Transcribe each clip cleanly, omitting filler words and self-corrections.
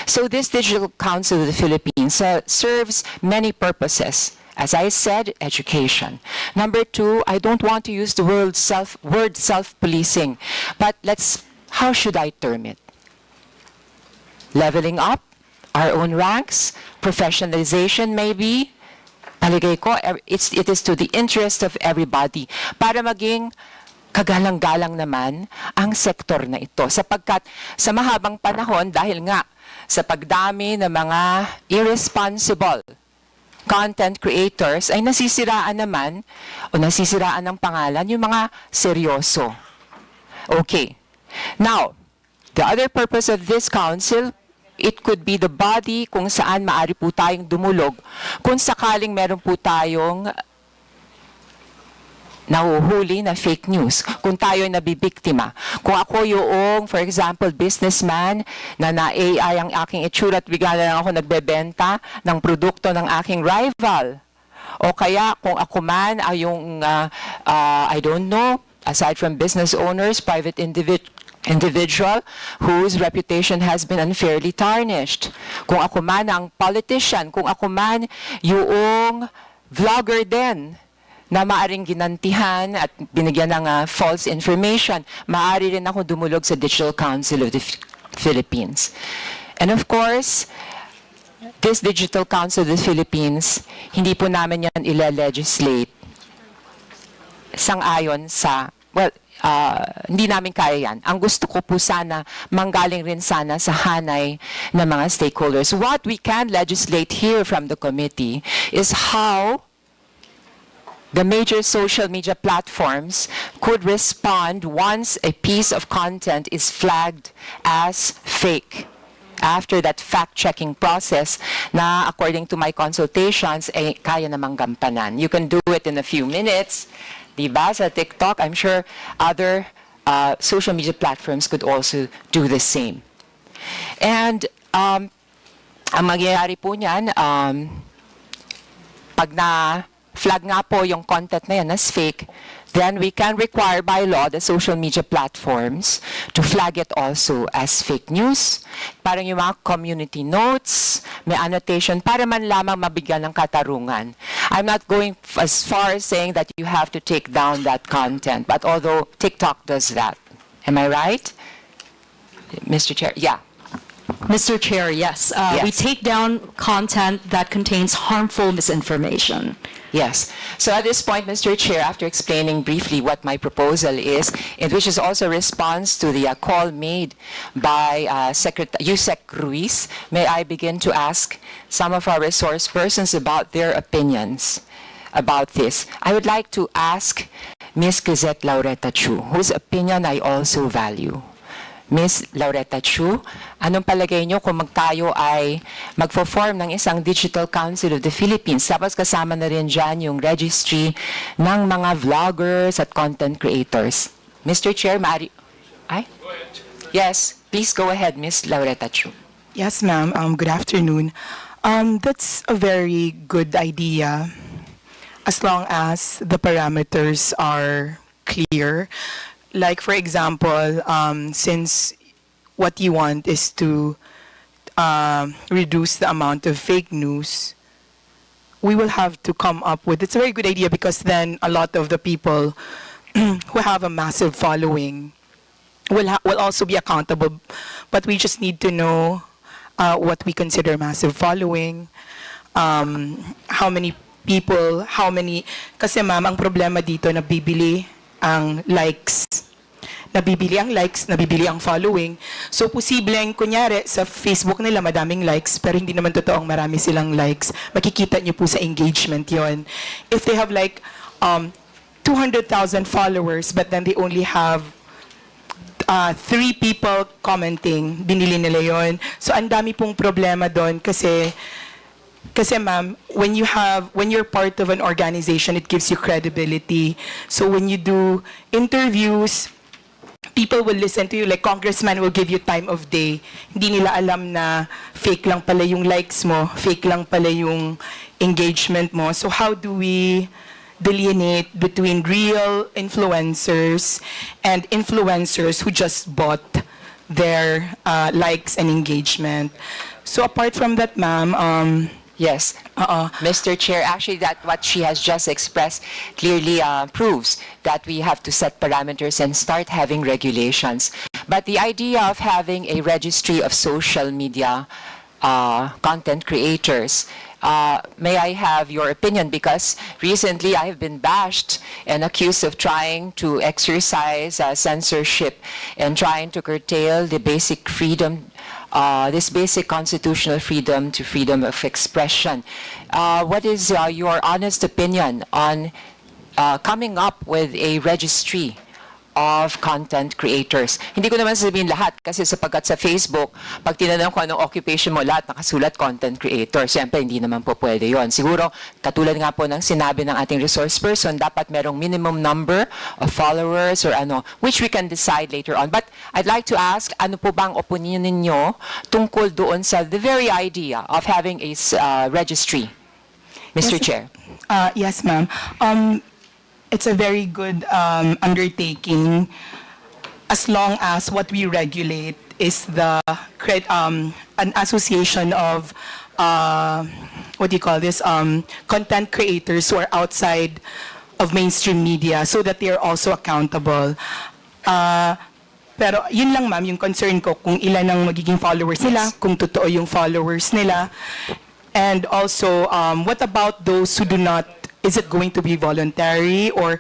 So this Digital Council of the Philippines serves many purposes. As I said, education. Number two, I don't want to use the word self-policing, but how should I term it? Leveling up our own ranks, professionalization maybe. Palagay ko, it is to the interest of everybody para maging kagalang-galang naman ang sektor na ito. Sapagkat sa mahabang panahon, dahil nga sa pagdami ng mga irresponsible content creators, ay nasisiraan naman o nasisiraan ng pangalan yung mga seryoso. Okay. Now, the other purpose of this council, it could be the body kung saan maaari po tayong dumulog kung sakaling meron po tayong nahuhuli na fake news, kung tayo nabibiktima. Kung ako yung, for example, businessman na na-AI ang aking itsura at bigla na lang ako nagbebenta ng produkto ng aking rival. O kaya kung ako man ay yung, I don't know, aside from business owners, private individual whose reputation has been unfairly tarnished. Kung ako man ang politician, kung ako man yung vlogger din na maaring ginantihan at binigyan ng false information, maaari rin ako dumulog sa Digital Council of the Philippines. And of course, this Digital Council of the Philippines, hindi po namin yan ila-legislate sang-ayon sa, hindi namin kaya yan. Ang gusto ko po sana, manggaling rin sana sa hanay ng mga stakeholders. What we can legislate here from the committee is how the major social media platforms could respond once a piece of content is flagged as fake. After that fact-checking process na according to my consultations, kaya namang gampanan. You can do it in a few minutes. Diba? Sa TikTok, I'm sure other social media platforms could also do the same. And ang mangyayari po niyan, pag na-flag nga po yung content na yan as fake, then we can require by law the social media platforms to flag it also as fake news. Parang yung mga community notes, may annotation, para man lamang mabigyan ng katarungan. I'm not going as far as saying that you have to take down that content, but although TikTok does that. Am I right? Mr. Chair, yeah. Mr. Chair, yes. Yes. We take down content that contains harmful misinformation. Yes. So at this point, Mr. Chair, after explaining briefly what my proposal is, which is also a response to the call made by Yusek Ruiz, may I begin to ask some of our resource persons about their opinions about this. I would like to ask Ms. Gazette Laureta Chu, whose opinion I also value. Ms. Laureta Chu, anong palagay nyo kung tayo ay magpo-form ng isang Digital Council of the Philippines, tapos kasama na rin dyan yung registry ng mga vloggers at content creators? Mr. Chair, maaari... Ay? Yes, please go ahead, Ms. Laureta Chu. Yes, ma'am. Good afternoon. That's a very good idea as long as the parameters are clear. Like, for example, since what you want is to reduce the amount of fake news, we will have to come up with, it's a very good idea because then a lot of the people who have a massive following will also be accountable. But we just need to know what we consider massive following, how many people, kasi ma'am, ang problema dito, nabibili ang likes, nabibili ang following. So, posibleng, kunyari, sa Facebook nila, madaming likes, pero hindi naman totoong marami silang likes. Makikita nyo po sa engagement yon. If they have like 200,000 followers, but then they only have 3 people commenting, binili nila yon. So, ang dami pong problema doon kasi ma'am, when you're part of an organization, it gives you credibility. So when you do interviews, people will listen to you. Like congressman will give you time of day. Hindi nila alam na fake lang pala yung likes mo, fake lang pala yung engagement mo. So how do we delineate between real influencers and influencers who just bought their likes and engagement. So apart from that, ma'am, Yes. Mr. Chair, actually that what she has just expressed clearly proves that we have to set parameters and start having regulations. But the idea of having a registry of social media content creators, may I have your opinion? Because recently I have been bashed and accused of trying to exercise censorship and trying to curtail the basic freedom, this basic constitutional freedom to freedom of expression. What is your honest opinion on coming up with a registry of content creators? Hindi ko naman sabihin lahat kasi sapagkat sa Facebook, pag tinanong ko anong occupation mo, lahat nakasulat content creator. Siyempre, hindi naman po pwede yon. Siguro, katulad nga po ng sinabi ng ating resource person, dapat merong minimum number of followers or ano, which we can decide later on. But I'd like to ask, ano po bang opinion ninyo tungkol doon sa the very idea of having a registry? Mr. Chair. yes, ma'am. It's a very good undertaking as long as what we regulate is the an association of what do you call this, content creators who are outside of mainstream media so that they are also accountable. Pero yun lang, ma'am, yung concern ko kung ilan ang magiging followers nila, kung totoo yung followers nila. And also, what about those who do not, is it going to be voluntary, or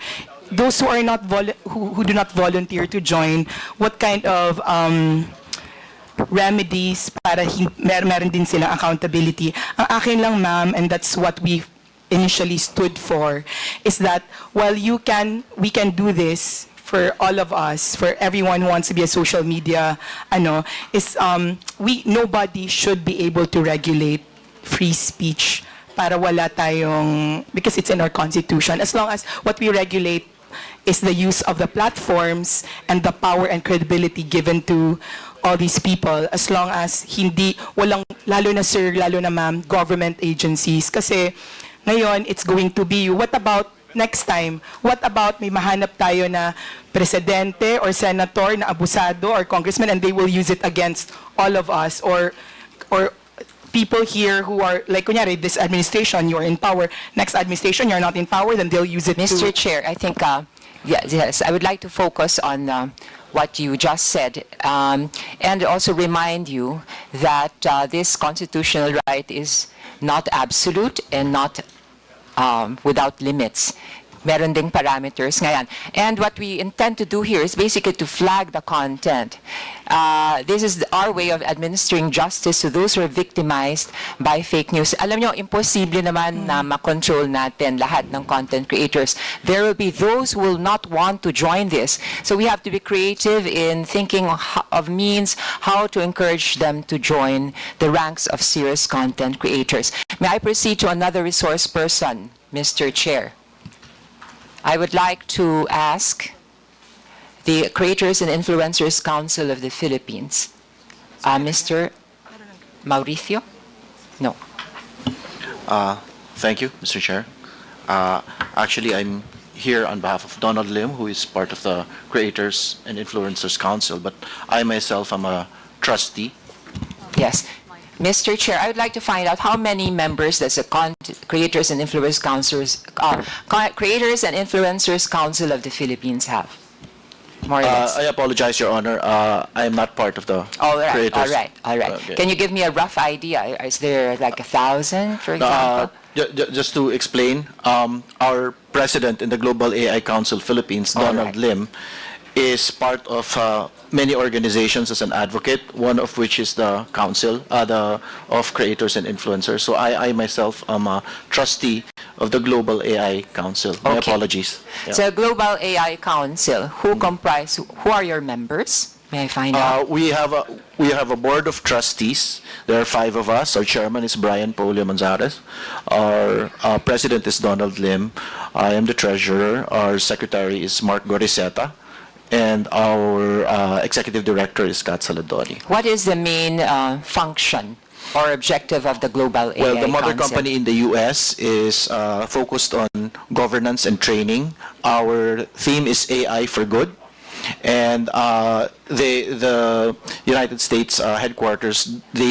those who are not who do not volunteer to join, what kind of remedies para meron din silang accountability? Ang akin lang, ma'am, and that's what we initially stood for, is that while we can do this for all of us, for everyone who wants to be a social media, nobody should be able to regulate free speech para wala tayong, because it's in our constitution. As long as what we regulate is the use of the platforms and the power and credibility given to all these people, as long as walang, lalo na sir, lalo na ma'am, government agencies. Kasi ngayon, it's going to be, what about next time? What about may mahanap tayo na presidente or senator na abusado or congressman, and they will use it against all of us, or people here who are, like, kunyari, this administration, you're in power. Next administration, you're not in power, then they'll use it Mr. to... Chair, I think, yes, I would like to focus on what you just said, and also remind you that this constitutional right is not absolute and not without limits. Meron ding parameters ngayon. And what we intend to do here is basically to flag the content. This is our way of administering justice to those who are victimized by fake news. Alam nyo, imposible naman na makontrol natin lahat ng content creators. There will be those who will not want to join this. So we have to be creative in thinking of means how to encourage them to join the ranks of serious content creators. May I proceed to another resource person, Mr. Chair? I would like to ask the Creators and Influencers Council of the Philippines. Mr. Mauricio? No. Thank you, Mr. Chair. Actually, I'm here on behalf of Donald Lim, who is part of the Creators and Influencers Council, but I myself am a trustee. Yes. Mr. Chair, I would like to find out how many members does the Creators and Influencers Council of the Philippines have? More or less. I apologize, Your Honor. I am not part of the Creators. All right. Okay. Can you give me a rough idea? Is there like 1,000, for example? Just to explain, our president in the Global AI Council Philippines, Donald Lim, is part of many organizations as an advocate, one of which is the Council of Creators and Influencers. So I myself am a trustee of the Global AI Council. My apologies. Yeah. So Global AI Council, who are your members? May I find out? We have a board of trustees. There are 5 of us. Our chairman is Brian Polio Manzares. Our president is Donald Lim. I am the treasurer. Our secretary is Mark Goriseta. And our executive director is Kat Saladoni. What is the main function or objective of the Global AI Well, the mother Council? company in the U.S. is focused on governance and training. Our theme is AI for good. And the United States headquarters, they